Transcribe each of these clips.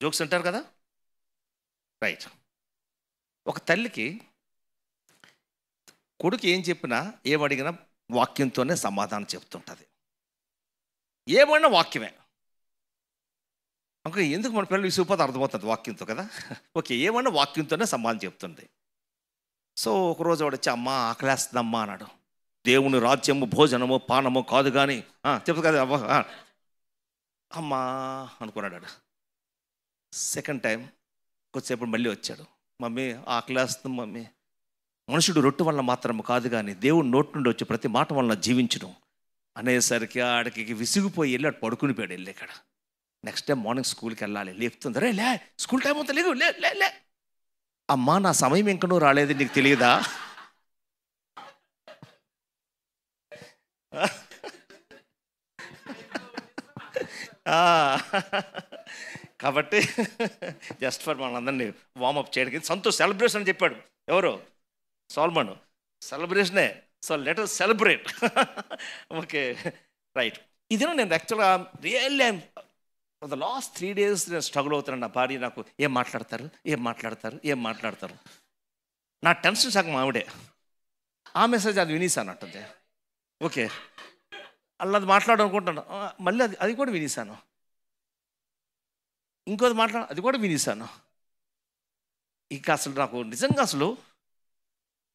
Jokes అంటారు కదా, right. ఒక తల్లికి కొడుకు ఏం చెప్పినా ఏమడిగినా వాక్యంతోనే సమాధానం చెప్తుంటుంది. ఏమన్నా వాక్యమే. ఇంకా ఎందుకు మన పిల్లలు విసిగిపోతే అర్థమవుతుంది వాక్యంతో కదా. ఓకే, ఏమన్నా వాక్యంతోనే సమాధానం చెప్తుంది. సో ఒకరోజు వాడు వచ్చి అమ్మ ఆకలేస్తుందమ్మా అన్నాడు. దేవుని రాజ్యము భోజనము పానము కాదు కానీ చెప్తుంది కదా అమ్మా అనుకున్నాడు. సెకండ్ టైం కొద్దిసేపు మళ్ళీ వచ్చాడు. మమ్మీ ఆకలేస్తుంది మమ్మీ. మనుషుడు రొట్టె వల్ల మాత్రం కాదు కానీ దేవుడు నోటి నుండి వచ్చి ప్రతి మాట వలన జీవించడం అనేసరికి ఆడికి విసిగిపోయి వెళ్ళి అటు పడుకుని పోయాడు. వెళ్ళి ఇక్కడ నెక్స్ట్ టైం మార్నింగ్ స్కూల్కి వెళ్ళాలి. లేపుతుంది, రే లే స్కూల్ టైం అవుతా లేదు, లే లే లే. అమ్మా నా సమయం ఇంక నువ్వు రాలేదు, నీకు తెలియదా? కాబట్టి జస్ట్ ఫర్ మనందరినీ వార్మప్ చేయడానికి సంతోష్ సెలబ్రేషన్ అని చెప్పాడు. ఎవరు? సోల్మన్. సెలబ్రేషనే. So let us celebrate. Okay right. ఇదేనా నేను యాక్చువల్గా really for the last 3 days నేను స్ట్రగుల్ అవుతున్నాను. నా భార్య నాకు ఏం మాట్లాడతారు. నా టెన్షన్ సగం ఆవిడే. ఆ మెసేజ్ అది వినేసాను అంటుంది. ఓకే అలా మాట్లాడాలనుకుంటాను, మళ్ళీ అది కూడా వినేసాను. ఇంకోది అది కూడా వినేసాను. ఇక అసలు నాకు నిజంగా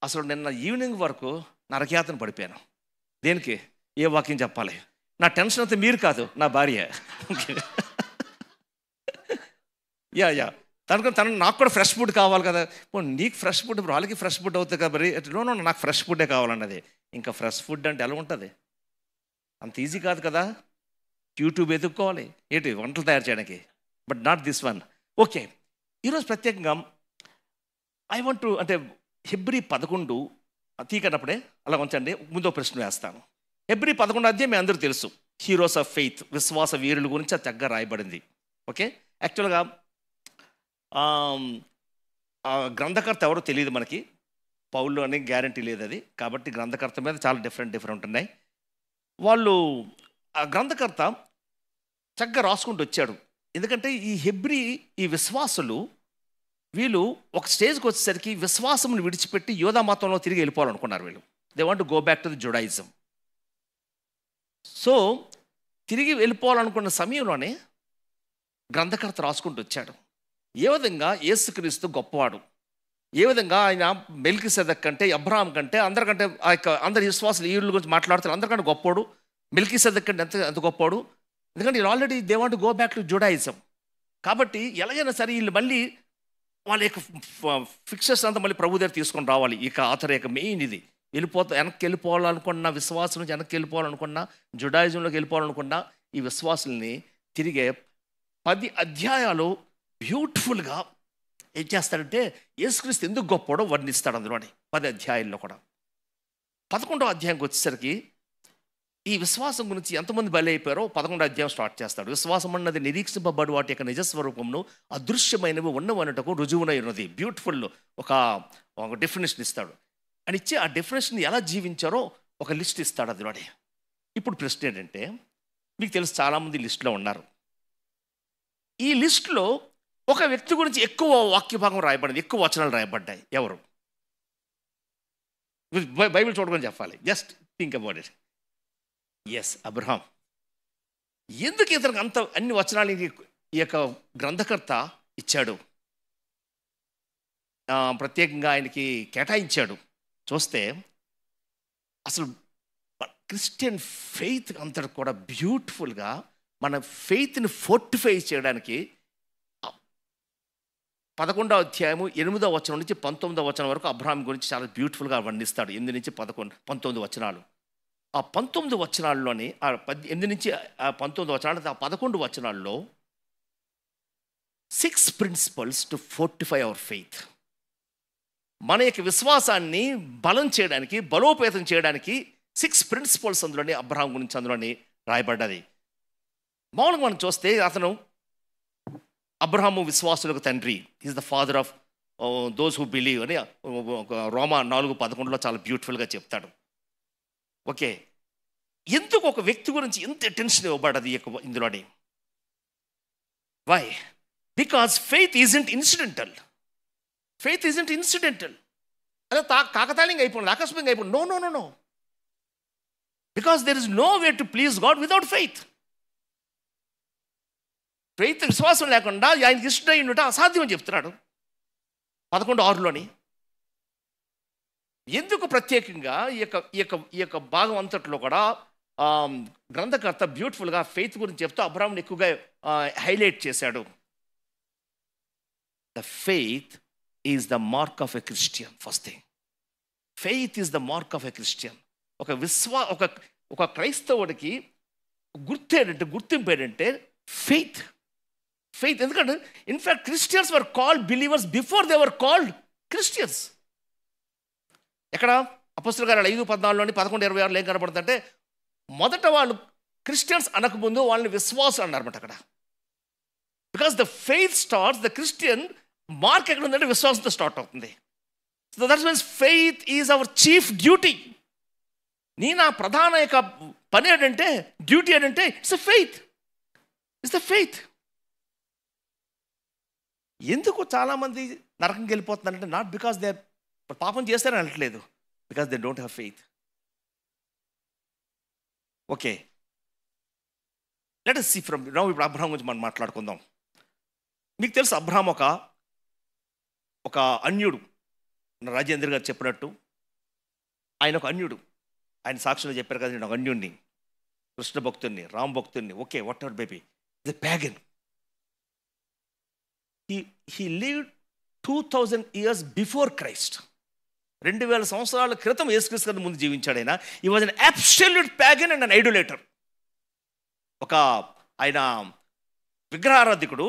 అసలు నిన్న ఈవినింగ్ వరకు నరకయాతన పడిపోయాను. దేనికి? ఏ వాక్యం చెప్పాలి? నా టెన్షన్ అంతా మీరు కాదు, నా భార్య. యా తను నాకు కూడా ఫ్రెష్ ఫుడ్ కావాలి కదా. నీకు ఫ్రెష్ ఫుడ్, వాళ్ళకి ఫ్రెష్ ఫుడ్ అవుతుంది కాబట్టి నో నాకు ఫ్రెష్ ఫుడ్డే కావాలన్నది. ఇంకా ఫ్రెష్ ఫుడ్ అంటే ఎలా ఉంటుంది? అంత ఈజీ కాదు కదా. యూట్యూబ్ ఎదుక్కోవాలి ఏంటి వంటలు తయారు చేయడానికి, but not this one. Okay, ఈరోజు ప్రత్యేకంగా ఐ వాంట్ టు అంటే హెబ్రీ 11 తీకనప్పుడే అలా ఉంచండి. ముందు ప్రశ్న వేస్తాను. హెబ్రీ 11 అధ్యాయం మీ అందరూ తెలుసు. హీరోస్ ఆఫ్ ఫెయిత్, విశ్వాస వీరుల గురించి అది చక్కగా రాయబడింది. ఓకే, యాక్చువల్గా గ్రంథకర్త ఎవరో తెలియదు మనకి, పౌలు అనే గ్యారంటీ లేదు అది. కాబట్టి గ్రంథకర్త మీద చాలా డిఫరెంట్ ఉన్నాయి. వాళ్ళు ఆ గ్రంథకర్త చక్కగా రాసుకుంటూ వచ్చాడు. ఎందుకంటే ఈ హెబ్రీ ఈ విశ్వాసులు వీళ్ళు ఒక స్టేజ్కి వచ్చేసరికి విశ్వాసమును విడిచిపెట్టి యోధా మతంలో తిరిగి వెళ్ళిపోవాలనుకున్నారు. వీళ్ళు they want to go back to the Judaism. So తిరిగి వెళ్ళిపోవాలనుకున్న సమయంలోనే గ్రంథకర్త రాసుకుంటూ వచ్చాడు. ఏ విధంగా యేసుక్రీస్తు గొప్పవాడు, ఏ విధంగా ఆయన మెల్కీసెదెక్ కంటే అబ్రహాం కంటే అందరికంటే ఆ యొక్క అందరి విశ్వాసులు ఈ గురించి మాట్లాడుతారు. అందరికంటే గొప్పవాడు మెల్కీసెదెక్ కంటే ఎంత గొప్పవాడు. ఎందుకంటే వీళ్ళు already they want to go back to Judaism. కాబట్టి ఎలాగైనా సరే వీళ్ళు మళ్ళీ వాళ్ళ యొక్క ఫిక్సెస్ అంతా మళ్ళీ ప్రభు దగ్గర తీసుకొని రావాలి. ఇక ఆథర్ యొక్క మెయిన్ ఇది. వెనక్కి వెళ్ళిపోవాలనుకున్న విశ్వాసం నుంచి వెనక్కి వెళ్ళిపోవాలనుకున్నా, జుడాయిజంలోకి వెళ్ళిపోవాలనుకున్నా ఈ విశ్వాసుల్ని తిరిగే 10 అధ్యాయాలు బ్యూటిఫుల్గా ఏం చేస్తాడంటే యేసుక్రీస్తు ఎందుకు గొప్పడో వర్ణిస్తాడు అందులోని 10 అధ్యాయాల్లో కూడా. 11వ అధ్యాయంకి వచ్చేసరికి ఈ విశ్వాసం గురించి ఎంతమంది బలి అయిపోయారో 11వ అధ్యాయం స్టార్ట్ చేస్తాడు. విశ్వాసం అన్నది నిరీక్షింపబడి వాటి యొక్క నిజస్వరూపమును అదృశ్యమైనవి ఉన్నవన్నటకు రుజువునై ఉన్నది. బ్యూటిఫుల్ ఒక డెఫినేషన్ ఇస్తాడు. అని ఇచ్చి ఆ డెఫినేషన్ ఎలా జీవించారో ఒక లిస్ట్ ఇస్తాడు అందులోని. ఇప్పుడు ప్రశ్న ఏంటంటే, మీకు తెలుసు చాలామంది లిస్టులో ఉన్నారు. ఈ లిస్టులో ఒక వ్యక్తి గురించి ఎక్కువ వాక్య భాగం రాయబడింది, ఎక్కువ వచనాలు రాయబడ్డాయి. ఎవరు? బైబిల్ చూడమని చెప్పాలి. Just think about it. Yes, Abraham. ఎందుకు ఇతనికి అంత అన్ని వచనాలు ఈ యొక్క గ్రంథకర్త ఇచ్చాడు, ప్రత్యేకంగా ఆయనకి కేటాయించాడు చూస్తే అసలు క్రిస్టియన్ ఫెయిత్ అంతటి కూడా బ్యూటిఫుల్గా మన ఫెయిత్ని ఫోర్టిఫై చేయడానికి 11వ అధ్యాయము 8వ వచనం నుంచి 19వ వచనం వరకు అబ్రహాం గురించి చాలా బ్యూటిఫుల్గా వర్ణిస్తాడు. 8 నుంచి 19 వచనాలు. ఆ 19 వచనాల్లోని 8 నుంచి 19 వచనాలు, ఆ 11 వచనాల్లో 6 principles to fortify our faith. మన యొక్క విశ్వాసాన్ని బలం చేయడానికి, బలోపేతం చేయడానికి 6 ప్రిన్సిపల్స్ అందులోని అబ్రహాం గురించి అందులోని రాయబడ్డది. మామూలుగా మనం చూస్తే అతను అబ్రహాము విశ్వాసులకు తండ్రి, is the father of those who believe అని రోమా 4:11 చాలా బ్యూటిఫుల్గా చెప్తాడు. ఓకే, ఎందుకు ఒక వ్యక్తి గురించి ఎంత టెన్షన్ ఇవ్వబడ్డది ఇందులోని? Why? Because faith isn't incidental. Faith isn't incidental. అదే కాకతాళీయంగా అయిపోయింది, ఆకస్మికంగా అయిపోయింది. No no no no. Because there is no way to please God without faith. Faith, విశ్వాసం లేకుండా ఆయనకి ఇష్టం ఉండటం అసాధ్యం అని చెప్తున్నాడు 11:6. ఎందుకు ప్రత్యేకంగా ఈ యొక్క భాగం అంతట్లో కూడా గ్రంథకర్త బ్యూటిఫుల్గా ఫెయిత్ గురించి చెప్తూ అబ్రాహాముని ఎక్కువగా హైలైట్ చేశాడు. The faith is the mark of a Christian. First thing, faith is the mark of a Christian. ఒక క్రైస్తవుడికి గుర్తింపు ఏంటంటే ఫెయిత్. ఫెయిత్. ఎందుకంటే in fact Christians were called believers before they were called Christians. ఎక్కడ అపొస్తలుల కార్యాలు 5:14 11:26 ఏం కనబడుతుందంటే, మొదట వాళ్ళు క్రిస్టియన్స్ అనకముందు వాళ్ళని విశ్వాసం అన్నారన్నమాట అక్కడ. Because the faith starts, the Christian mark ఎక్కడ ఉందంటే విశ్వాసంతో స్టార్ట్ అవుతుంది. So that's means faith is our chief duty. నా ప్రధాన యొక్క పని ఏంటంటే, డ్యూటీ ఏంటంటే it's the faith. It's the faith. ఎందుకు చాలామంది నరకంకి వెళ్ళిపోతున్నారంటే, నాట్ బికాస్ దే పాపం చేస్తారని అనట్లేదు, because they don't have faith. Okay, let us see from now. ఇప్పుడు అబ్రహాం గురించి మనం మాట్లాడుకుందాం. మీకు తెలుసు అబ్రహాం ఒక అన్యుడు. రాజేంద్ర గారు చెప్పినట్టు ఆయన ఒక అన్యుడు. ఆయన సాక్షులు చెప్పారు కదా, నేను ఒక అన్యుడిని, కృష్ణ భక్తుడిని, రామ్ భక్తుడిని, okay whatever baby, the pagan. He lived 2000 years before Christ. 2000 సంవత్సరాల క్రితం యేసుక్రీస్తు కన్నా ముందు జీవించాడు ఆయన. He was an absolute pagan and an idolater. ఆయన విగ్రహారాధికుడు,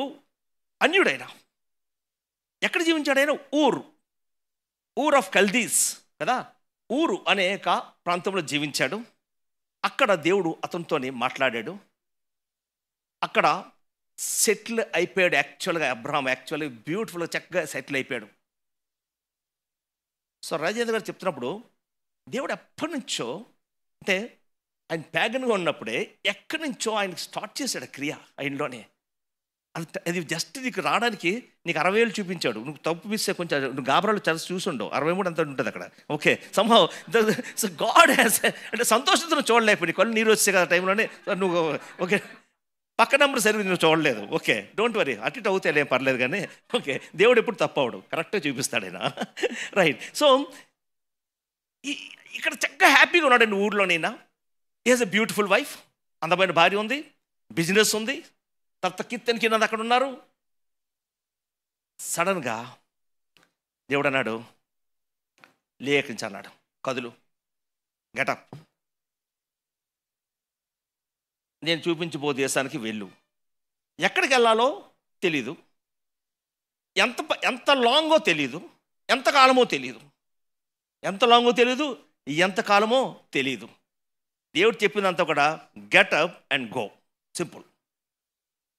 అన్యుడైన. ఎక్కడ జీవించాడు ఆయన? ఊర్ ఆఫ్ కల్దీస్ కదా, ఊరు అనే ప్రాంతంలో జీవించాడు. అక్కడ దేవుడు అతనితోని మాట్లాడాడు. అక్కడ సెటిల్ అయిపోయాడు. యాక్చువల్గా అబ్రహాం బ్యూటిఫుల్గా చక్కగా సెటిల్ అయిపోయాడు. సో రాజేంద్ర గారు చెప్తున్నప్పుడు దేవుడు ఎప్పటి నుంచో, అంటే ఆయన ప్యాగన్గా ఉన్నప్పుడే ఎక్కడి నుంచో ఆయనకు స్టార్ట్ చేశాడు క్రియ ఆయనలోనే. అది జస్ట్ నీకు రావడానికి నీకు 60 ఏళ్ళు చూపించాడు. నువ్వు తప్పు మిస్తే కొంచెం, నువ్వు గాబరాలు చదివి చూసుండవు, 63 అంత ఉంటుంది అక్కడ. Okay, somehow so God has, అంటే సంతోషంతో చూడలేకపోయి కళ్ళు నీరు వచ్చే కదా టైంలోనే నువ్వు. ఓకే, పక్క నెంబర్ సరిగ్గా నువ్వు చూడలేదు. ఓకే, డోంట్ వరీ, అటు అవుతే ఏం పర్లేదు కానీ. ఓకే, దేవుడు ఎప్పుడు తప్పవడు, కరెక్ట్గా చూపిస్తాడు ఆయన. రైట్. సో ఇక్కడ చక్కగా హ్యాపీగా ఉన్నాడు ఊర్లోనైనా. హి హాజ్ ఎ బ్యూటిఫుల్ వైఫ్, అందమైన భార్య ఉంది, బిజినెస్ ఉంది, తర్వాత కిత్తెన్ కింద అక్కడ ఉన్నారు. సడన్గా దేవుడు అన్నాడు, లేఖించి అన్నాడు, కదులు, గెటప్, నేను చూపించబో దేశానికి వెళ్ళు. ఎక్కడికి వెళ్ళాలో తెలీదు, ఎంత లాంగో తెలీదు, ఎంతకాలమో తెలీదు, ఎంతకాలమో తెలీదు. దేవుడు చెప్పిందంతా కూడా get up and go. Simple,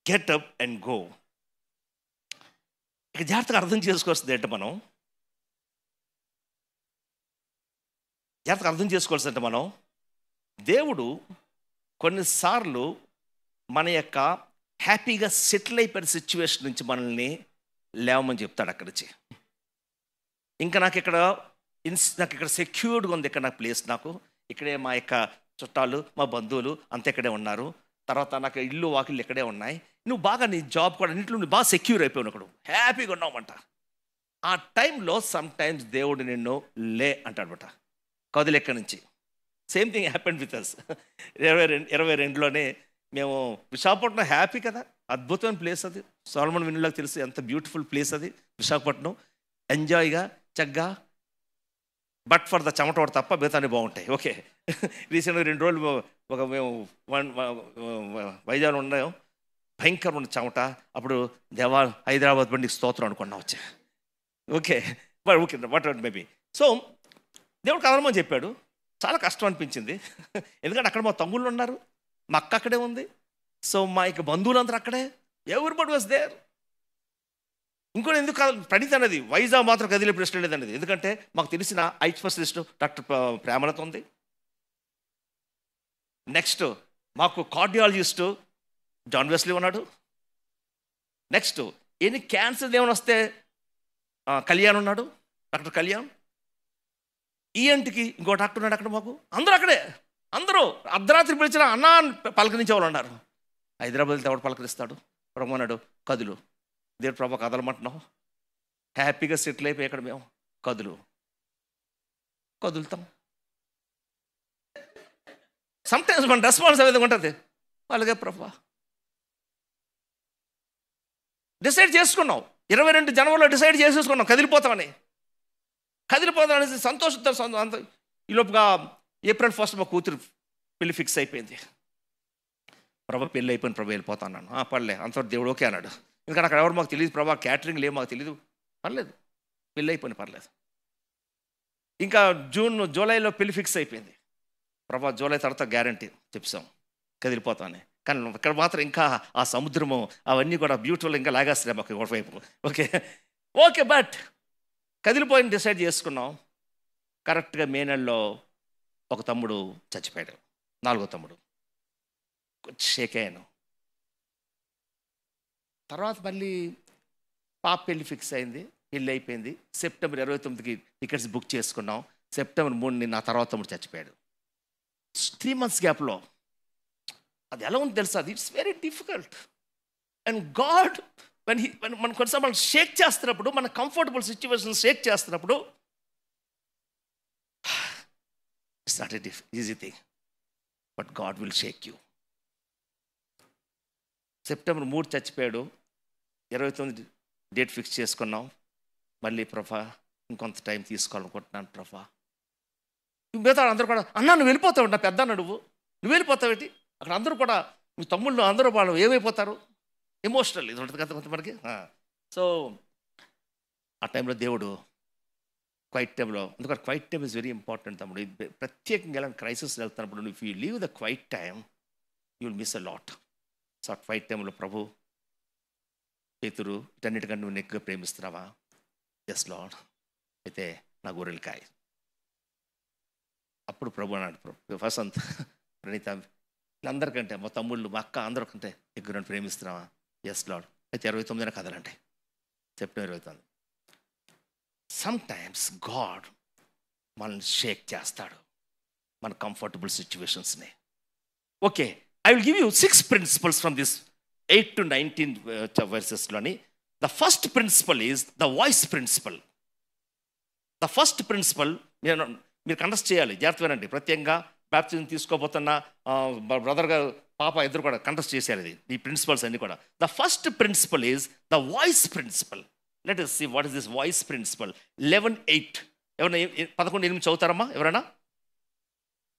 get up and go. ఇక జాగ్రత్తగా అర్థం చేసుకోవాల్సింది ఏంటంటే మనం దేవుడు కొన్నిసార్లు మన యొక్క హ్యాపీగా సెటిల్ అయిపోయిన సిచ్యువేషన్ నుంచి మనల్ని లేవమని చెప్తాడు అక్కడి నుంచి. ఇంకా నాకు ఇక్కడ సెక్యూర్డ్గా ఉంది, ఇక్కడ నాకు ప్లేస్, నాకు ఇక్కడే మా యొక్క చుట్టాలు, మా బంధువులు అంతా ఇక్కడే ఉన్నారు, తర్వాత నాకు ఇల్లు వాకిళ్ళు ఇక్కడే ఉన్నాయి, నువ్వు బాగా నీ జాబ్ కూడా అన్నింటిలో నువ్వు బాగా సెక్యూర్ అయిపోయావు, అక్కడ హ్యాపీగా ఉన్నావంట. ఆ టైంలో సమ్ టైమ్స్ దేవుడు నిన్ను లే అంటాడనమాట, కదులు ఎక్కడి నుంచి. Same thing happened with us. 22లోనే మేము విశాఖపట్నం, హ్యాపీ కదా, అద్భుతమైన ప్లేస్ అది, సోలమన్ విన్లాగా తెలుసు ఎంత బ్యూటిఫుల్ ప్లేస్ అది విశాఖపట్నం. ఎంజాయ్గా చక్కగా, బట్ ఫర్ ద చెమటోడు తప్ప మిగతానే బాగుంటాయి. ఓకే, రీసెంట్గా 2 రోజులు మేము వైజాగ్లో ఉన్నాం, భయంకరమైన చెమట. అప్పుడు దేవా హైదరాబాద్ బండికి స్తోత్రం అనుకున్నా వచ్చా. Okay what maybe. సో దేవుడు కదలమని చెప్పాడు. చాలా కష్టం అనిపించింది, ఎందుకంటే అక్కడ మా తమ్ముళ్ళు ఉన్నారు, మా అక్క అక్కడే ఉంది, సో మా యొక్క బంధువులందరూ అక్కడే, ఎవ్రీబడి వాస్ దేర్. ఇంకోటి ఎందుకు ప్రణీత్ అనేది వైజాగ్ మాత్రం కదిలే ప్రశ్న లేదనేది, ఎందుకంటే మాకు తెలిసిన ఐ స్పెషలిస్ట్ డాక్టర్ ప్రేమలత ఉంది. నెక్స్ట్ మాకు కార్డియాలజిస్ట్ జాన్ వెస్లీ ఉన్నాడు. నెక్స్ట్ ఎన్ని క్యాన్సర్ ఏమైనా వస్తే కళ్యాణ్ ఉన్నాడు, డాక్టర్ కళ్యాణ్. ఈఎన్టీకి ఇంకో డాక్టర్ ఉన్నాడు అక్కడ. మాకు అందరూ అక్కడే, అందరూ అర్ధరాత్రి పిలిచిన అన్నా పలకరించే వాళ్ళు ఉన్నారు. హైదరాబాద్ వెళ్తే ఎవడు పలకరిస్తాడు? ప్రభు అన్నాడు, కదులు. దేవుడు ప్రభు కదలమంటున్నావు, హ్యాపీగా సెటిల్ అయిపోయి ఇక్కడ మేము కదులుతాం. సమ్టైమ్స్ మన రెస్పాన్స్ ఏ విధంగా ఉంటుంది, అలాగే ప్రభు డిసైడ్ చేసుకున్నాం. 22 జనవరిలో డిసైడ్ చేసేసుకున్నాం కదిలిపోతామని సంతోషంతో. అంత ఈ లోపుగా ఏప్రిల్ 1 మా కూతురు పెళ్ళి ఫిక్స్ అయిపోయింది. ప్రభా పెళ్ళి అయిపోయింది, ప్రభా వెళ్ళిపోతా అన్నాను. పర్లే, అంతవరకు దేవుడు ఓకే అన్నాడు. ఎందుకంటే అక్కడ ఎవరు మాకు తెలియదు, ప్రభా క్యాటరింగ్ లేవు మాకు తెలియదు, పర్లేదు పెళ్ళి అయిపోయింది పర్లేదు. ఇంకా జూలైలో పెళ్ళి ఫిక్స్ అయిపోయింది. ప్రభా జూలై తర్వాత గ్యారంటీ చెప్పాం కదిలిపోతామని. కానీ ఇక్కడ మాత్రం ఇంకా ఆ సముద్రము అవన్నీ కూడా బ్యూటిఫుల్ ఇంకా లాగేస్తున్నాయి మాకు ఒకవైపు. ఓకే బట్ కదిలిపోయిన డిసైడ్ చేసుకున్నాం. కరెక్ట్గా మే నెలలో ఒక తమ్ముడు చచ్చిపోయాడు, 4వ తమ్ముడు. కొంచెం షేక్ అయ్యాను. తర్వాత మళ్ళీ పాప పెళ్ళి ఫిక్స్ అయింది, పెళ్ళి అయిపోయింది. సెప్టెంబర్ 29కి టికెట్స్ బుక్ చేసుకున్నాం. సెప్టెంబర్ 3ని నా తర్వాత తమ్ముడు చచ్చిపోయాడు. 3 months గ్యాప్లో. అది ఎలా ఉంది తెలుసా? అది it's very difficult. And God మనం కొన్నిసార్లు మనం షేక్ చేస్తున్నప్పుడు, మన కంఫర్టబుల్ సిచ్యువేషన్ షేక్ చేస్తున్నప్పుడు, it's not a easy thing, but God will shake you. September 3 చచ్చిపోయాడు. 29 డేట్ ఫిక్స్ చేసుకున్నాం. మళ్ళీ ప్రభా ఇంకొంత టైం తీసుకోవాలనుకుంటున్నాను ప్రభా. మిగతా అందరూ కూడా అన్నా నువ్వు వెళ్ళిపోతావు, నా పెద్ద అన్న నువ్వు వెళ్ళిపోతావేంటి? అక్కడ అందరూ కూడా మీ తమ్ముళ్ళు అందరూ వాళ్ళు ఏమైపోతారు, ఎమోషనల్ ఇది ఉంటుంది కదా కొంతమందికి. సో ఆ టైంలో దేవుడు క్వైట్ టైంలో, ఎందుకంటే quiet time is very important తమ్ముడు. ప్రత్యేకంగా ఎలాంటి క్రైసిస్ వెళ్తున్నప్పుడు if you leave the quiet time you will miss a lot. So ఆ క్వైట్ టైంలో ప్రభు, పేతురు వీటన్నిటికంటే నువ్వు ఎక్కువగా ప్రేమిస్తున్నావా? ఎస్ లార్డ్, అయితే నా గొర్రెలు కాయ. అప్పుడు ప్రభు అన్నాడు, వసంత్, ప్రణీత, వీళ్ళందరికంటే మా తమ్ముళ్ళు మా అక్క అందరికంటే ఎక్కువ నన్ను ప్రేమిస్తున్నావా? ఎస్ లార్డ్, అయితే 29న కదలంటే సెప్టెంబర్ 29. సమ్టైమ్స్ గాడ్ మనల్ని షేక్ చేస్తాడు మన కంఫర్టబుల్ సిచ్యువేషన్స్ని. Okay, I will give you 6 principles from this 8 to 19 verses-లోని. The first principle is the voice principle. The first principle మీరు కండస్ట్ చేయాలి, జాగ్రత్తగానండి. ప్రత్యేకంగా బ్యాప్టిజం తీసుకోబోతున్న బ్రదర్ గారు పాప ఇద్దరు కూడా కండస్ట్ చేశారు ఈ ప్రిన్సిపల్స్ అన్నీ కూడా. The first principle is the voice principle. Let us see what is this voice principle. 11:8 ఎవరైనా 11:8 చదువుతారమ్మా? ఎవరైనా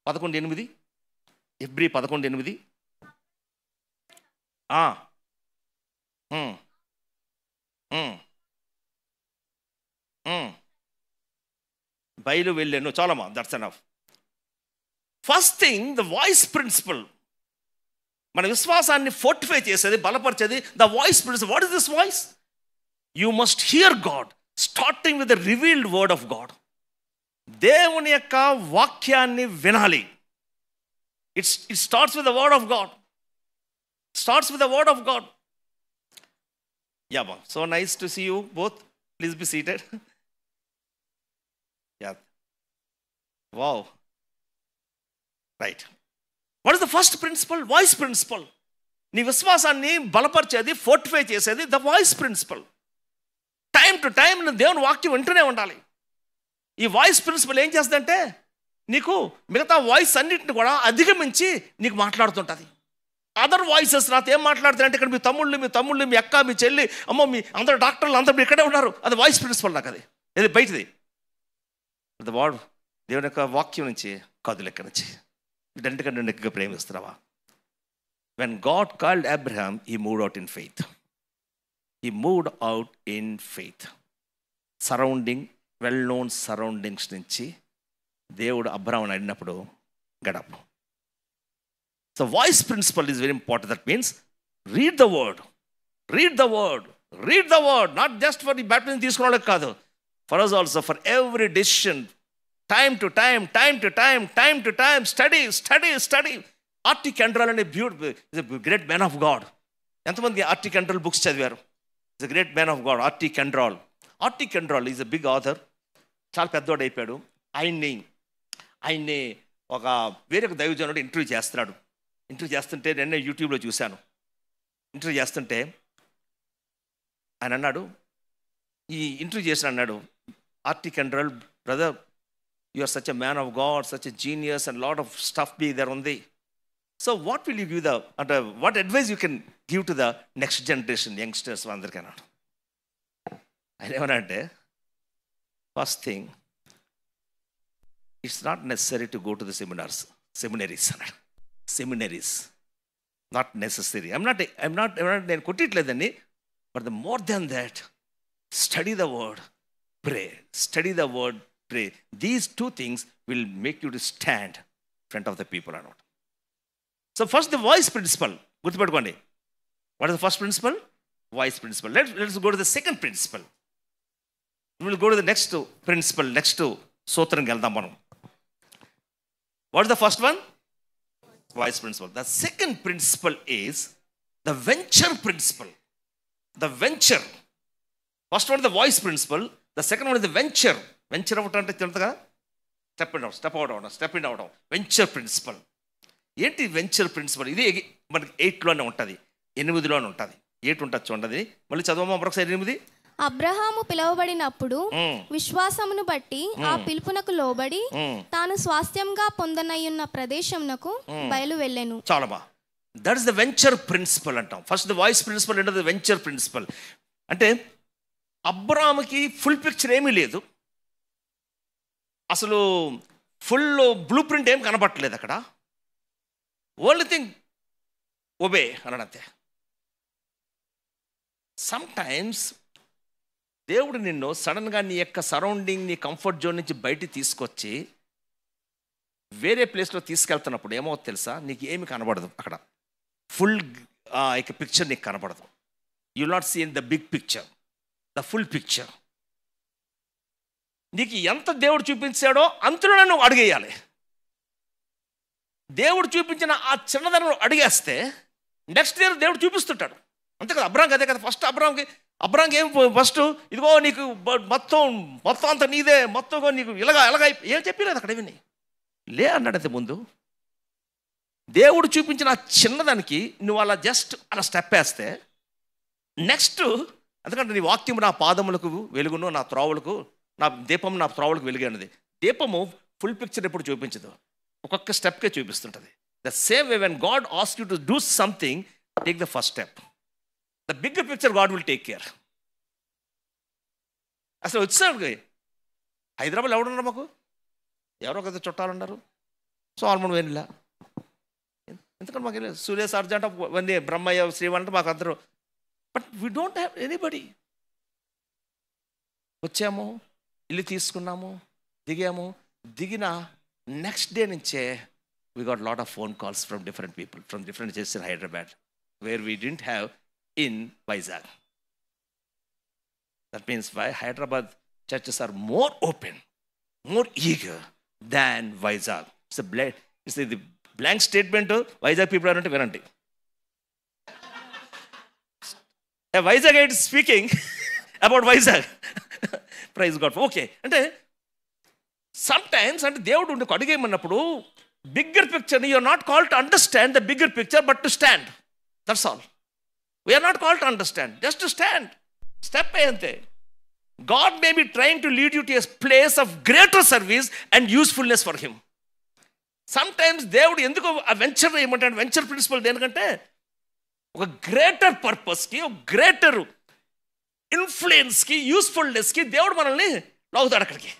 11:8? ఎబ్రీ 11:8. బయలు వెళ్ళాను, చాలమ్మా, that's enough. First thing the voice principle, మన విశ్వాసాన్ని ఫోర్టిఫై చేసేది, బలపరిచేది the voice principle. What is this voice? You must hear God starting with the revealed word of God. దేవుని యొక్క వాక్యాన్ని వినాలి. It starts with the word of God. Starts with the word of God. Yeah, ma'am. So nice to see you both. Please be seated. Yeah. Wow. Right. What is the first principle? Voice principle. నీ విశ్వాసాన్ని బలపరిచేది, fortify చేసేది the voice principle. Time to time దేవుని వాక్యం వింటూనే ఉండాలి. ఈ voice principal ఏం చేస్తుందంటే నీకు మిగతా వాయిస్ అన్నింటిని కూడా అధిగమించి నీకు మాట్లాడుతుంటుంది. అదర్ వాయిసెస్ నాతో ఏం మాట్లాడుతారంటే, ఇక్కడ మీ తమ్ముళ్ళు, మీ అక్క, మీ చెల్లి, అమ్మో, మీ అందరు డాక్టర్లు అందరూ ఇక్కడే ఉన్నారు. అది వాయిస్ ప్రిన్సిపల్ నాకు. అది బయటది. వాడు దేవుని యొక్క వాక్యం నుంచి కాదు, లెక్క నుంచి వీటన్నిటికంటే నేను ఎక్కువగా ప్రేమిస్తున్నావా? When God called Abraham, he moved out in faith. Surrounding, well known surroundings నుంచి దేవుడు అబ్రహాంని అడిగినప్పుడు గడప. So voice principle is very important. That means read the word. Not just for the baptism తీసుకున్నాళ్ళకి కాదు, for us also, for every decision, time to time, study. RT Kendall అనే beautiful, is a great man of God. ఎంతమంది RT Kendall books చదివారు? Is a great man of God, RT Kendall. RT Kendall is a big author, చాలా పెద్దవాడు అయిపోయాడు. ఆయన్ని ఒక వేరే ఒక దైవజనుడు ఇంటర్వ్యూ చేస్తున్నాడు. ఇంటర్వ్యూ చేస్తుంటే నేను యూట్యూబ్లో చూశాను. ఇంటర్వ్యూ చేస్తుంటే ఆయన అన్నాడు, ఈ ఇంటర్వ్యూ చేసిన అన్నాడు, RT Kendall brother, you are such a man of God, such a genius and lot of stuff be there ఉంది. So what will you give the అంటే what advice you can give to the next generation youngsters అందరికీ అన్నాడు. ఆయన ఏమన్నా అంటే, first thing, it's not necessary to go to the seminaries అన్నాడు. Seminaries not necessary. I'm not నేను కొట్టట్లేదండి, but the more than that, study the word, pray. Study the word, pray. These two things will make you to stand front of the people అన్నమాట. So first the voice principle గుర్తుపెట్టుకోండి. What is the first principle? Voice principle. Let's go to the second principle. Will go to the next principle. Next సూత్రంకి వెళ్దాం మనం. What is the first one? Voice principle. The second principle is the venture principle. The venture. First one is the voice principle. The second one is the venture. Venture out ante తెలుసుగా, step in out, step out. Venture principle. ఏంటి venture principal? ఇది మనకి 8లోనే ఉంటుంది, 8లోనే ఉంటుంది. 8 ఉంటుంది చూడండి. మళ్ళీ చదవమా మరొకసారి. 8. అబ్రహాము పిలువబడినప్పుడు విశ్వాసమును బట్టి ఆ పిలుపునకు లోబడి తాను స్వాస్థ్యంగా పొందనయ్యున్న ప్రదేశమునకు బయలు వెళ్ళెను. చాలా బా. That is the venture principle అంటాం. First the voice principle, and the venture principle. అంటే అబ్రహాముకి ఫుల్ పిక్చర్ ఏమీ లేదు, అసలు ఫుల్ బ్లూ ప్రింట్ ఏం కనబట్టలేదు అక్కడ. ఓన్లీ థింగ్ ఒబే అన్నాడంతే. సమ్ టైమ్స్ దేవుడు నిన్ను సడన్గా నీ యొక్క సరౌండింగ్, నీ కంఫర్ట్ జోన్ నుంచి బయటికి తీసుకొచ్చి వేరే ప్లేస్లో తీసుకెళ్తున్నప్పుడు ఏమవుతుంది తెలుసా? నీకు ఏమి కనబడదు అక్కడ. ఫుల్ ఇక పిక్చర్ నీకు కనబడదు. You will not see in the big picture, the full picture. నీకు ఎంత దేవుడు చూపించాడో అంతలోనే నువ్వు అడిగేయాలి. దేవుడు చూపించిన ఆ చిన్నదనం అడిగేస్తే నెక్స్ట్ ఇయర్ దేవుడు చూపిస్తుంటాడు. అంతే కదా. అబ్రహాంకి అదే కదా. ఫస్ట్ అబ్రహాంకి ఏం ఫస్ట్, ఇదిగో నీకు మొత్తం అంతా నీదే, మొత్తం నీకు ఇలాగా ఏం చెప్పలేదు అక్కడ. ఏమి లే అన్నాడు అంతే. ముందు దేవుడు చూపించిన ఆ చిన్నదానికి నువ్వు అలా జస్ట్ అలా స్టెప్ వేస్తే నెక్స్ట్, ఎందుకంటే నీ వాక్యం నా పాదములకు వెలుగును, నా త్రోవలకు నా దీపం, నా త్రోవలకు వెలుగు అన్నది. దీపము ఫుల్ పిక్చర్ ఎప్పుడు చూపించదు, ఒక్కొక్క స్టెప్కే చూపిస్తుంటుంది. The same way when God ask you to do something, take the first step. The bigger picture God will take care. అసలు వచ్చాడు హైదరాబాద్ ఎవడున్నారు మాకు, ఎవరో కదా చుట్టాలున్నారు. సో ఆల్మోస్ట్ వెళ్ళా, ఎందుకంటే మాకు వెళ్ళలేదు. సూర్య సార్జెంట్ వన్నీ బ్రహ్మయ్య శ్రీవాణి అంటే మాకు అందరూ. But we don't have anybody. వచ్చాము, ఇల్లు తీసుకున్నాము, దిగిన నెక్స్ట్ డే నుంచే we got lot of phone calls from different people from different places in Hyderabad where we didn't have in Vizag. That means why Hyderabad churches are more open, more eager than Vizag. It's the blank statement. Vizag people are not viranti. Vizag is speaking about Vizag. Praise God. Okay. అంటే sometimes అంటే దేవుడు ఉండి అడిగేమన్నప్పుడు bigger picture, you are not called to understand the bigger picture but to stand. That's all. We are not called to understand, just to stand. Step ayante. God may be trying to lead you to a place of greater service and usefulness for him. Sometimes దేవుడు ఎందుకు ఆ venture ఏమంటాడు, venture principal దేనికంటే ఒక greater పర్పస్కి, ఒక greater ఇన్ఫ్లుయెన్స్కి, యూస్ఫుల్నెస్కి దేవుడు మనల్ని లాగుతాడు అక్కడికి.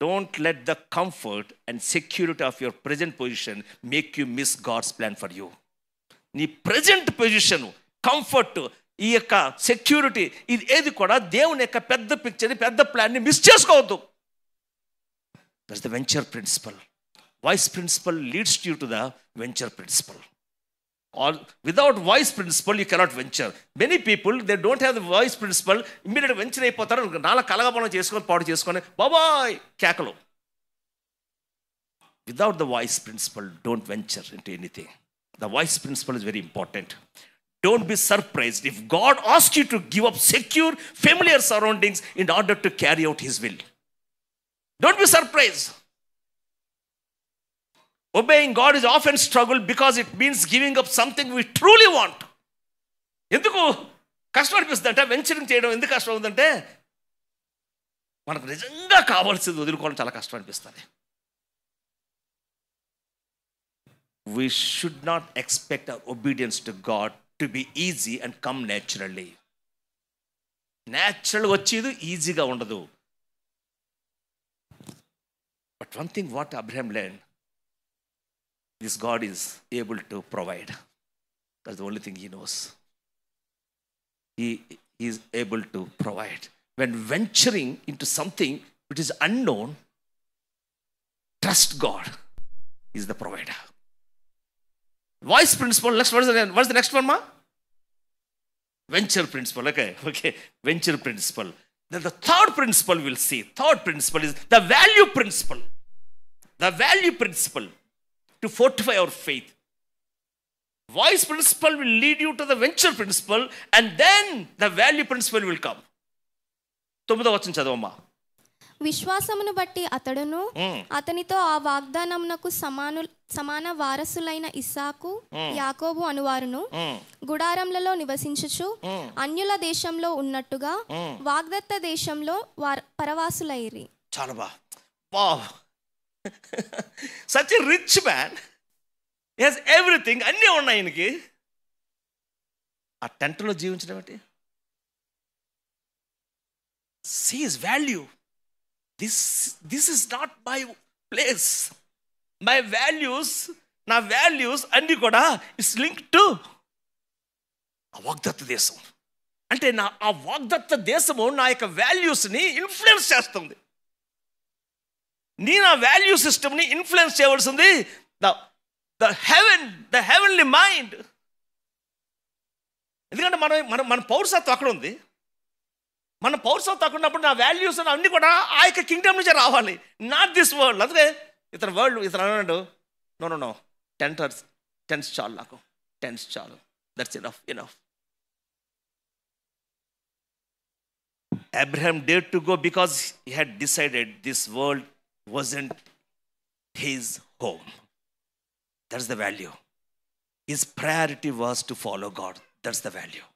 Don't let the comfort and security of your present position make you miss God's plan for you. నీ ప్రజెంట్ పొజిషన్, కంఫర్ట్, ఈ యొక్క సెక్యూరిటీ, ఇది ఏది కూడా దేవుని యొక్క పెద్ద పిక్చర్ని, పెద్ద ప్లాన్ని మిస్ చేసుకోవద్దు. That's the venture principle. Voice principle leads you to the venture principle. All without voice principle you cannot venture. Many people they don't have the voice principle, immediate venture అయిపోతారు. నాలా కలగబలం చేసుకొని పాడు చేసుకొని బాబాయ్ కేకలు. Without the voice principle don't venture into anything. The voice principle is very important. Don't be surprised if God asks you to give up secure, familiar surroundings in order to carry out His will. Don't be surprised. Obeying God is often struggle because it means giving up something we truly want. ఎందుకు కష్టం అనిపిస్తుంది అంటే venturing చేయడం ఎందుకు కష్టం ఉందంటే మనకు నిజంగా కావాల్సింది వదులుకోవడం చాలా కష్టం అనిపిస్తుంది. We should not expect our obedience to God to be easy and come naturally. Natural వచ్చేది ఈజీగా ఉండదు. But one thing what Abraham learned, this God is able to provide. That's the only thing he knows. He is able to provide. When venturing into something which is unknown, trust God. He is the provider. Voice principle. Next, what's the next one, ma? Venture principle. Okay. Venture principle. Then the third principle we'll see. Third principle is the value principle. The value principle to fortify our faith. Voice principle will lead you to the venture principle, and then the value principle will come. 9వ వచనం చదవమ్మా. విశ్వాసమును బట్టి అతడును అతనితో ఆ వాగ్దానమునకు సమాన వారసులైన ఇస్సాకు యాకోబు అనువారును గుడారములలో నివసించుచు అన్యుల దేశంలో ఉన్నట్టుగా వాగ్దత్త దేశంలో పరవాసులైరి. చాలా బా. Wow. Such a rich man. He has everything. అన్నీ ఉన్నాయి ఆయనకి. ఆ టెంట్లో జీవించడం ఏంటి? See his value. This is not my place. My values, నా వాల్యూస్ అన్నీ కూడా ఇట్స్ లింక్ టు ఆ వాగ్దత్త దేశం. అంటే ఆ వాగ్దత్త దేశము నా యొక్క వాల్యూస్ని ఇన్ఫ్లుయెన్స్ చేస్తుంది. నేను ఆ వాల్యూ సిస్టమ్ని ఇన్ఫ్లుయెన్స్ చేయవలసింది ద హెవెన్లీ మైండ్. ఎందుకంటే మన పౌరసత్వం అక్కడ ఉంది. మన పౌరసత్వం అక్కడ ఉన్నప్పుడు నా వాల్యూస్ అన్నీ కూడా ఆ యొక్క కింగ్డమ్ నుంచే రావాలి, నాట్ దిస్ వరల్డ్. అందుకే ఇతను అన్నాడు, నో 10 చాలు, నాకు 10 చాలు, that's enough. Abraham dared to go because he had decided this world wasn't his home. That's the value. His priority was to follow God. That's the value.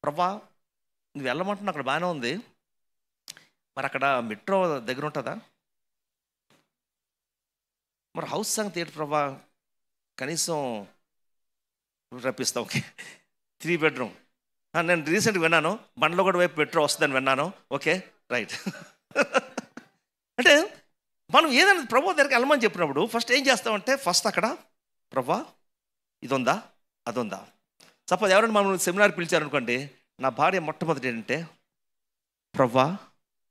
ప్రభా నువ్వు వెళ్ళమంటున్నా అక్కడ బాగానే ఉంది, మరి అక్కడ మెట్రో దగ్గర ఉంటుందా? మరి హౌస్ సంగతి ఏంటి ప్రభా? కనీసం రప్పిస్తాం, ఓకే 3 bedroom. నేను రీసెంట్గా విన్నాను బండ్లో కూడా వైపు మెట్రో వస్తుందని విన్నాను. Okay right. అంటే మనం ఏదైనా ప్రభు దగ్గరికి వెళ్ళమని చెప్పినప్పుడు ఫస్ట్ ఏం చేస్తామంటే ఫస్ట్ అక్కడ ప్రభా ఇది ఉందా అది ఉందా. సపోజ్ ఎవరైనా మనం సెమినార్ పిలిచారనుకోండి, నా భార్య మొట్టమొదటి ఏంటంటే ప్రభా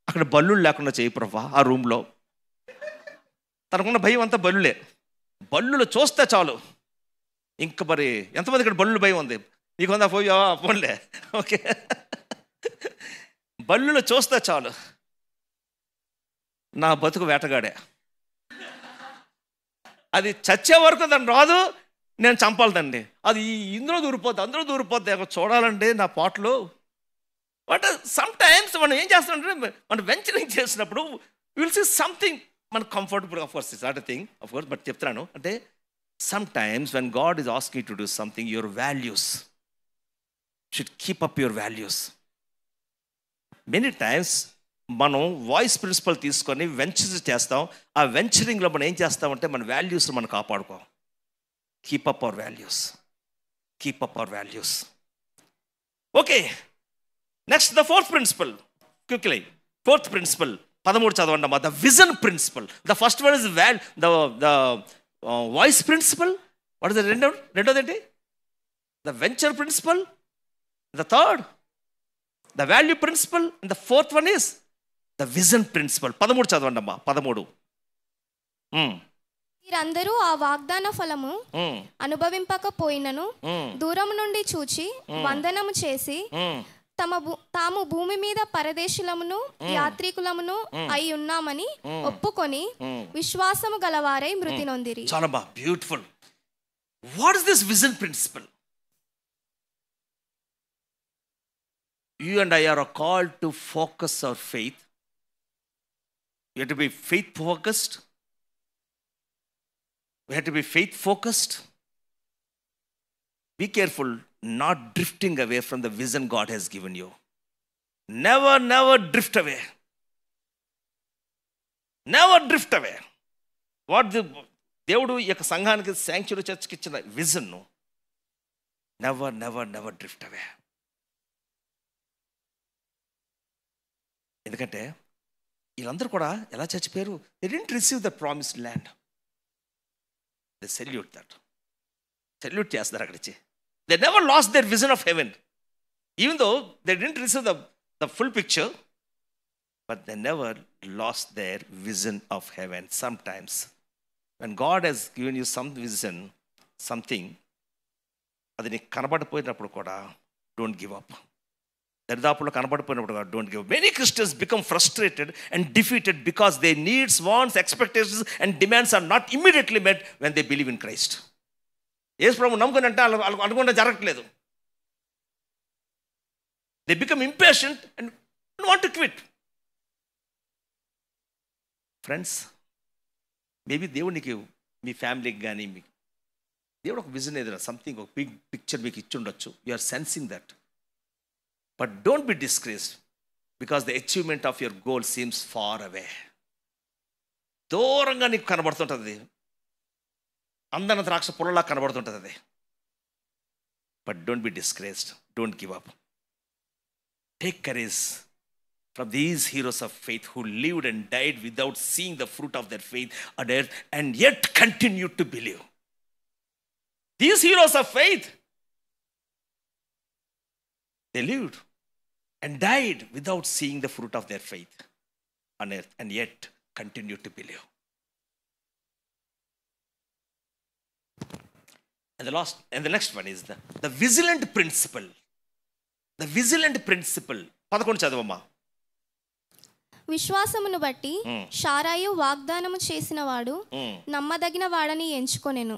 అక్కడ బల్లులు లేకుండా చేయి ప్రభా ఆ రూమ్లో. తనకున్న భయం అంతా బల్లులు చూస్తే చాలు. ఇంక మరి ఎంతమంది ఇక్కడ బల్లులు భయం ఉంది? నీకుందా పోన్లే, ఓకే. బల్లులు చూస్తే చాలు, నా బతుకు వేటగాడే. అది చచ్చే వరకు దాన్ని రాదు, నేను చంపాలదండి. అది ఇందులో దూరిపోద్ది అందులో దూరిపోద్ది, చూడాలండి నా పాటలు. బట్ సమ్ టైమ్స్ మనం ఏం చేస్తామంటే మనం వెంచరింగ్ చేసినప్పుడు విల్ సీ సంథింగ్ మనకు comfortable. Of course it's not a thing of course, but చెప్తున్నాను అంటే sometimes when God is asking to do something, your values should keep up your values. Many times మనం voice principle తీసుకొని venture చేస్తాం. ఆ వెంచరింగ్లో మనం ఏం చేస్తామంటే మన వాల్యూస్ మనం కాపాడుకోం. Keep up our values. Okay, next the fourth principle. Quickly, fourth principle 13 చదవండి అమ్మా. The vision principal. The first one is the voice principle. What is the రెండోది ఏంటి? The venture principle. The third the value principle. And the fourth one is the vision principle. 13 చదవండి అమ్మా. 13. మీరందరూ ఆ వాగ్దాన ఫలము అనుభవింపకపోయినను దూరం నుండి చూచి వందనము చేసి తాము భూమి మీద పరదేశులమును యాత్రికులమును అయి ఉన్నామని ఒప్పుకొని విశ్వాసము గలవారై మృతి నొందిరి. చాలా బా, beautiful. What is this vision principle? You and I are called to focus our faith. We have to be faith focused. We have to be faith focused. Be careful not drifting away from the vision God has given you. Never, never drift away. Never drift away. What the దేవుడు ఈ యొక్క సంఘానికి sanctuary చర్చ్కి ఇచ్చిన vision, never never never drift away. ఎందుకంటే వీళ్ళందరూ కూడా ఎలా చచ్చిపోయారు? They didn't receive the promised land. They salute that. Salute చేస్తారు అక్కడిచ్చి. They never lost their vision of heaven. Even though they didn't receive the full picture, but they never lost their vision of heaven. Sometimes when God has given you some vision, something, అది నీకు కనబడిపోయినప్పుడు కూడా don't give up. దరిదాపుల్లో కనబడిపోయినప్పుడు కూడా don't give up. Many Christians become frustrated and defeated because they needs, wants, expectations and demands are not immediately met when they believe in Christ. Yesu ప్రభువు నమ్ముకుని అంటే అనుకుంటే జరగట్లేదు. They become impatient and want to quit. Friends, maybe దేవుడు నీకు, మీ ఫ్యామిలీకి కానీ మీకు దేవుడు ఒక విజన్ ఏదైనా సంథింగ్, ఒక బిగ్ పిక్చర్ మీకు ఇచ్చి ఉండొచ్చు. You are sensing that. But don't be discouraged because the achievement of your goal seems far away. దూరంగా నీకు కనబడుతుంటుంది, అందన ద్రాక్ష పొలలా కనబడుతుంటుంది అది. But don't be discouraged, don't give up. Take courage from these heroes of faith who lived and died without seeing the fruit of their faith on earth and yet continued to believe. These heroes of faith, they lived and died without seeing the fruit of their faith on earth and yet continued to believe. And the next one is the vigilant principle. The vigilant principle. 11 చదవమ్మా. విశ్వాసమును బట్టి షారాయు వాగ్దానము చేసిన వాడు నమ్మదగిన వాడని ఎంచుకొనెను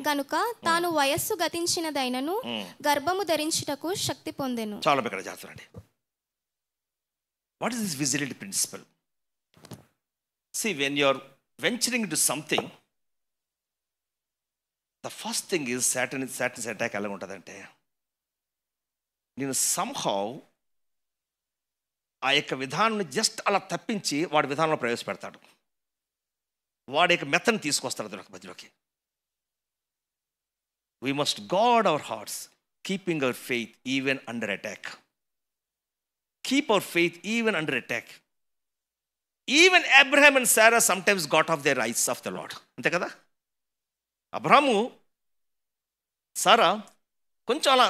గనుక తాను వయస్సు గతించినదైనను గర్భము ధరించుటకు శక్తి పొందెను. చాలా ఇక్కడ చేస్తారండి. What is this vigilant principal? See, when you are venturing into something, the first thing is Satan's attack ఎలా ఉంటుందంటే, నేను somehow ఆ యొక్క విధానాన్ని జస్ట్ అలా తప్పించి వాడి విధానంలో ప్రవేశపెడతాడు. వాడి యొక్క మెత్తను తీసుకొస్తాడు దానికి మధ్యలోకి. We must guard our hearts, keeping our faith even under attack. Keep our faith even under attack. Even Abraham and Sarah sometimes got off their eyes off the Lord. అంతే కదా? అబ్రహాము, సారా కొంచెం అలా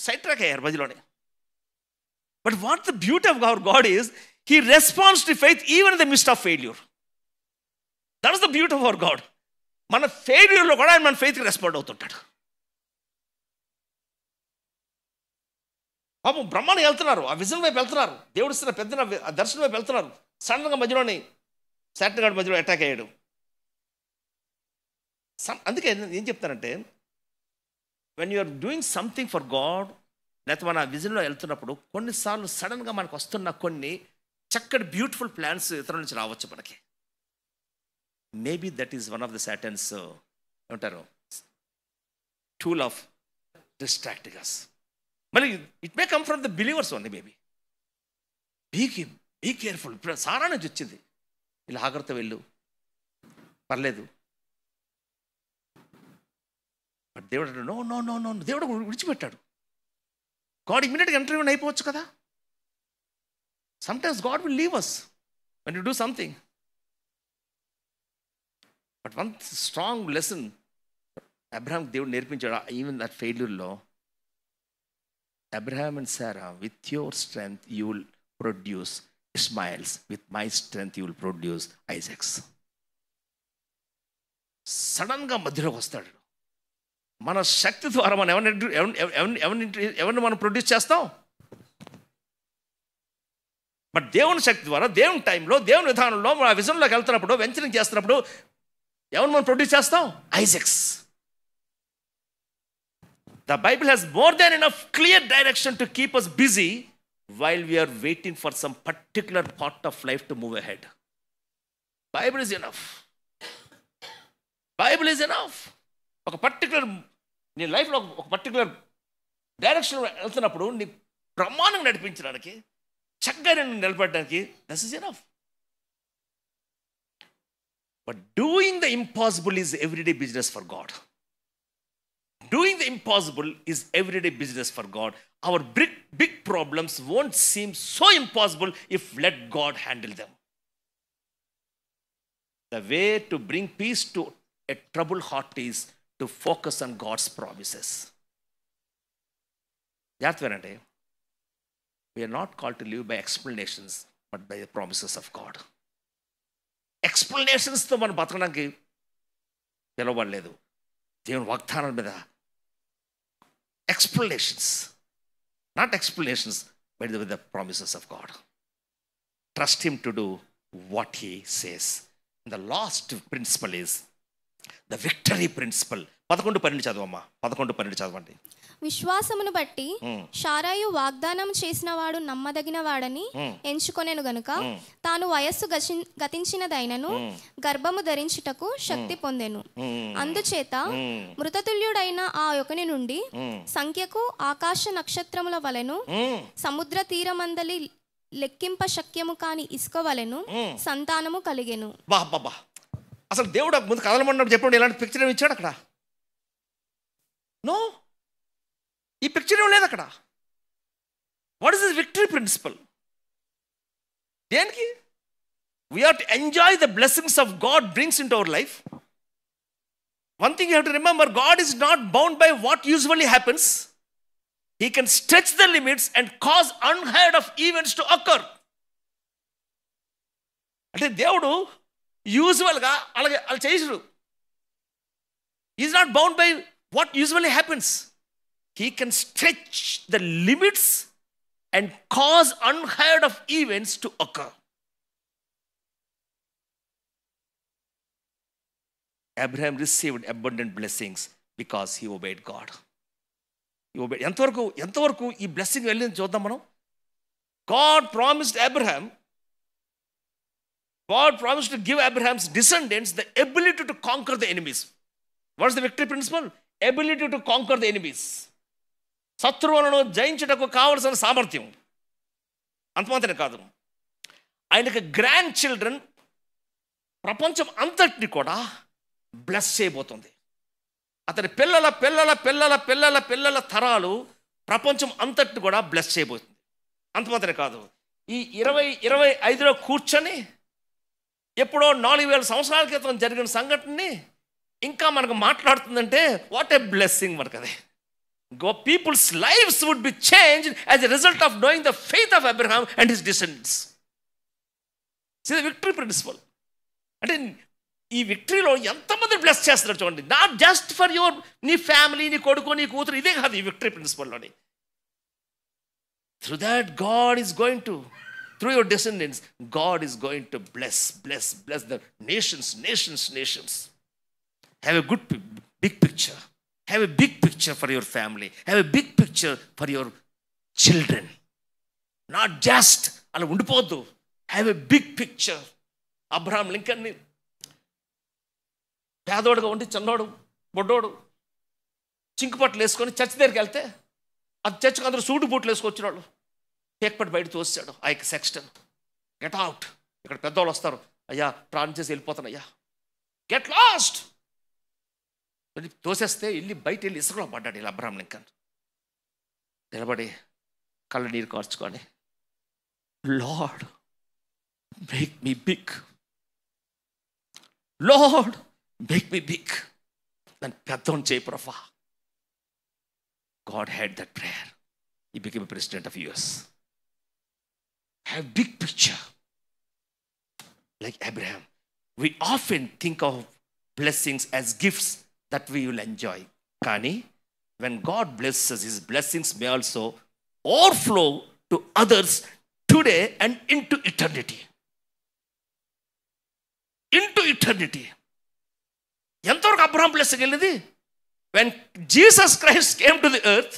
సైడ్ ట్రాక్ అయ్యారు మధ్యలోనే. But what the beauty of our God is, He responds to faith even in the midst of failure. That is the beauty of our God. మన ఫెయిల్యూర్లో కూడా ఆయన మన ఫెయిత్కి రెస్పాండ్ అవుతుంటాడు. పాపం బ్రహ్మాండం వెళ్తున్నారు, ఆ విజన్ వైపు వెళ్తున్నారు, దేవుడు ఇస్తున్న పెద్ద దర్శనం వైపు వెళ్తున్నారు. సడన్గా మధ్యలోని సాటన్ గాడి మధ్యలో అటాక్ అయ్యాడు. అందుకే ఏం చెప్తానంటే, when you are doing something for God, లేకపోతే మన విజన్లో వెళ్తున్నప్పుడు కొన్నిసార్లు సడన్గా మనకు వస్తున్న కొన్ని చక్కటి బ్యూటిఫుల్ ప్లాన్స్ ఇతరుల నుంచి రావచ్చు మనకి. Maybe that is one of the Satan's ఏమంటారు, టూల్ ఆఫ్ డిస్ట్రాక్టింగ్ us. మళ్ళీ it may come from the believers only. Maybe be careful. ఇప్పుడు సారా నుంచి వచ్చింది, ఇలా ఆగ్రత వెళ్ళు, పర్లేదు. బట్ దేవుడు నో నో నో నో, దేవుడు విడిచిపెట్టాడు. God immediately intervene అయిపోవచ్చు కదా. Sometimes God will leave us when you do something. But one strong lesson Abraham దేవుడు నేర్పించాడు. ఈవెన్ దట్ ఫెయిల్యూర్లో, Abraham and Sarah, with your strength you will produce Ishmaels, with my strength you will produce Isaacs. సడన్గా మధ్యలోకి వస్తాడు. మన శక్తి ద్వారా మనం ఎవరిని మనం ప్రొడ్యూస్ చేస్తాం? బట్ దేవుని శక్తి ద్వారా, దేవుని టైంలో, దేవుని విధానంలో, మన విజన్లోకి వెళ్తున్నప్పుడు, వెంచరింగ్ చేస్తున్నప్పుడు ఎవరిని మనం ప్రొడ్యూస్ చేస్తాం? Isaacs. The Bible has more than enough clear direction to keep us busy while we are waiting for some particular part of life to move ahead. Bible is enough. Bible is enough. ఒక particular నీ లైఫ్లో ఒక particular direction వెళ్తున్నప్పుడు నీ బ్రహ్మాండంగా నడిపించడానికి, చక్కగా నేను నిలబడడానికి this is enough. But doing the impossible is everyday business for God. Doing the impossible is everyday business for God. Our big problems won't seem so impossible if let God handle them. The way to bring peace to a troubled heart is to focus on God's promises. Yatvarante, we are not called to live by explanations, but by the promises of God. Explanations తో మనం బతకడానికి పిలవలేదు. దేవుని వాగ్దానాల మీద explanations, not explanations, but with the promises of God. Trust him to do what he says. And the last principle is the victory principle. 11-12 చదవమ్మా. 11-12 చదవండి. విశ్వాసమును బట్టి శారాయు వాగ్దానం చేసిన వాడు నమ్మదగిన వాడని ఎంచుకొనెను గనుక తాను వయస్సు గతించినదైనను గర్భము ధరించుటకు శక్తి పొందెను. అందుచేత మృతతుల్యుడైన ఆ యొకని నుండి సంఖ్యకు ఆకాశ నక్షత్రముల వలెను సముద్ర తీరమందలి లెక్కింప శక్యము కాని ఇసుక వలెను సంతానము కలిగెను. బాబా, అసలు దేవుడు ముందు కదలమన్నప్పుడు చెప్పండి, ఇలాంటి పిక్చర్ ఏమి ఇచ్చాడు అక్కడ? నో, ఈ పిక్చర్ ఏం లేదు అక్కడ. What is this victory principle? దేనికి? We have to enjoy the blessings of God brings into our life. One thing you have to remember, God is not bound by what usually happens. He can stretch the limits and cause unheard of events to occur. అంటే దేవుడు యూజువల్గా అలాగే అలా చేయడు. Is not bound by what usually happens. He can stretch the limits and cause unheard of events to occur. Abraham received abundant blessings because he obeyed God. ఎంతవరకు ఈ blessing వెళ్ళింది చూద్దాం మనం. God promised to give Abraham's descendants the ability to conquer the enemies. What is the victory principle? Ability to conquer the enemies. శత్రువులను జయించుటకు కావలసిన సామర్థ్యం. అంతమాత్రమే కాదు, ఆయనకు గ్రాండ్ చిల్డ్రన్ ప్రపంచం అంతటిని కూడా బ్లెస్ చేయబోతుంది. అతని పిల్లల పిల్లల పిల్లల పిల్లల పిల్లల తరాలు ప్రపంచం అంతటిని కూడా బ్లెస్ చేయబోతుంది. అంతమాత్రమే కాదు, ఈ 2025లో కూర్చొని ఎప్పుడో 4000 సంవత్సరాల క్రితం జరిగిన సంఘటనని ఇంకా మనకు మాట్లాడుతుందంటే వాట్ ఏ బ్లెస్సింగ్ మనకు. అదే people's lives would be changed as a result of knowing the faith of Abraham and his descendants. The victory principle అంటే ఈ విక్టరీలో ఎంతమంది బ్లెస్ చేస్తున్నారు చూడండి. నాట్ జస్ట్ ఫర్ యువర్ నీ ఫ్యామిలీ, నీ కొడుకు, నీ కూతురు, ఇదే కాదు ఈ విక్టరీ ప్రిన్సిపల్లోని. Through that God is going to, through your descendants, God is going to bless the nations. Have a good big picture. Have a big picture for your family. Have a big picture for your children. Not just అలా ఉండిపోద్దు. Have a big picture. Abraham లింకన్ని పేదోడుగా ఉండి చిన్నోడు బొడ్డోడు చింకుపట్లు వేసుకొని church దగ్గరికి వెళ్తే అది చర్చకు అందరూ సూటు బూట్లు వేసుకొచ్చిన వాళ్ళు పేక్పట్టి బయట తోసాడు. ఆ యొక్క సెక్స్టన్, గెట్ అవుట్, ఇక్కడ పెద్దవాళ్ళు వస్తారు, అయ్యా ప్రార్థన చేసి వెళ్ళిపోతాను, అయ్యా గెట్ లాస్ట్ తోసేస్తే బయట వెళ్ళి ఇసుకలో పడ్డాడు. ఇలా అబ్రహాం లింకన్ నిలబడి కళ్ళు నీరు కార్చుకొని, lord make me big, lord make me big, నన్ను పెద్దోని చేయి ప్రభా. God had that prayer. He became a president of US. Have big picture like Abraham. We often think of blessings as gifts that we will enjoy. Kani, when God blesses, his blessings may also overflow to others today and into eternity. Into eternity. ఎంతవరకు Abraham blessing వెళ్ళింది? When Jesus Christ came to the earth,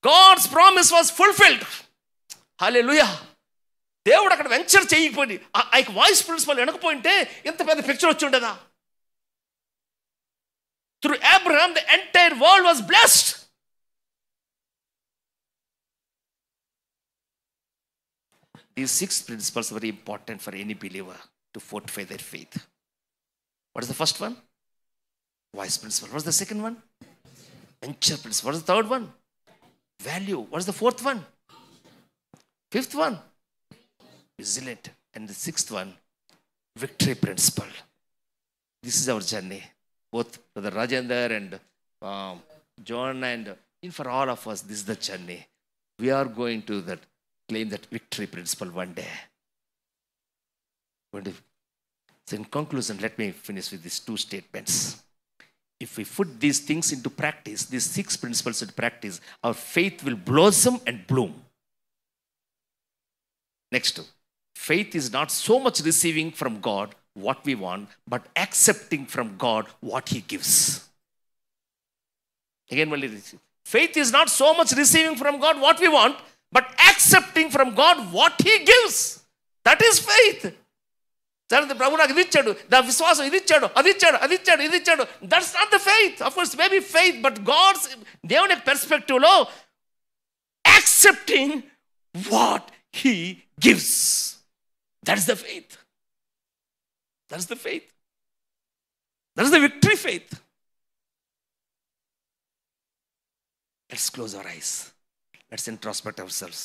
God's promise was fulfilled. హల్లెలూయా. దేవుడు అక్కడ venture చేయకపోయి ఆ voice principal వెనకపోయింటే ఇంత పెద్ద picture వచ్చి ఉండదా? Through Abraham the entire world was blessed. These 6 principles are very important for any believer to fortify their faith. What is the first one? Wise principle. What is the second one? Venture principle. What is the third one? Value. What is the fourth one? Fifth one? Vigilant. And the sixth one? Victory principle. This is our journey. Both Brother Rajendra and John and for all of us, this is the journey. We are going to claim that victory principle one day. So in conclusion, let me finish with these 2 statements. If we put these things into practice, these 6 principles into practice, our faith will blossom and bloom. Next, faith is not so much receiving from God what we want, but accepting from God what He gives. Again, faith is not so much receiving from God what we want, but accepting from God what He gives. That is faith. ప్రభు నాకు ఇది ఇచ్చాడు, నా విశ్వాసం ఇది ఇచ్చాడు, అది ఇచ్చాడు, అది ఇచ్చాడు, ఇది ఇచ్చాడు. That's not the faith. Of course maybe faith, but God's దేవుని పెర్స్పెక్టివ్లో accepting what he gives. That is the faith. That is the faith. That is the victory faith. Let's close our eyes. Let's introspect ourselves.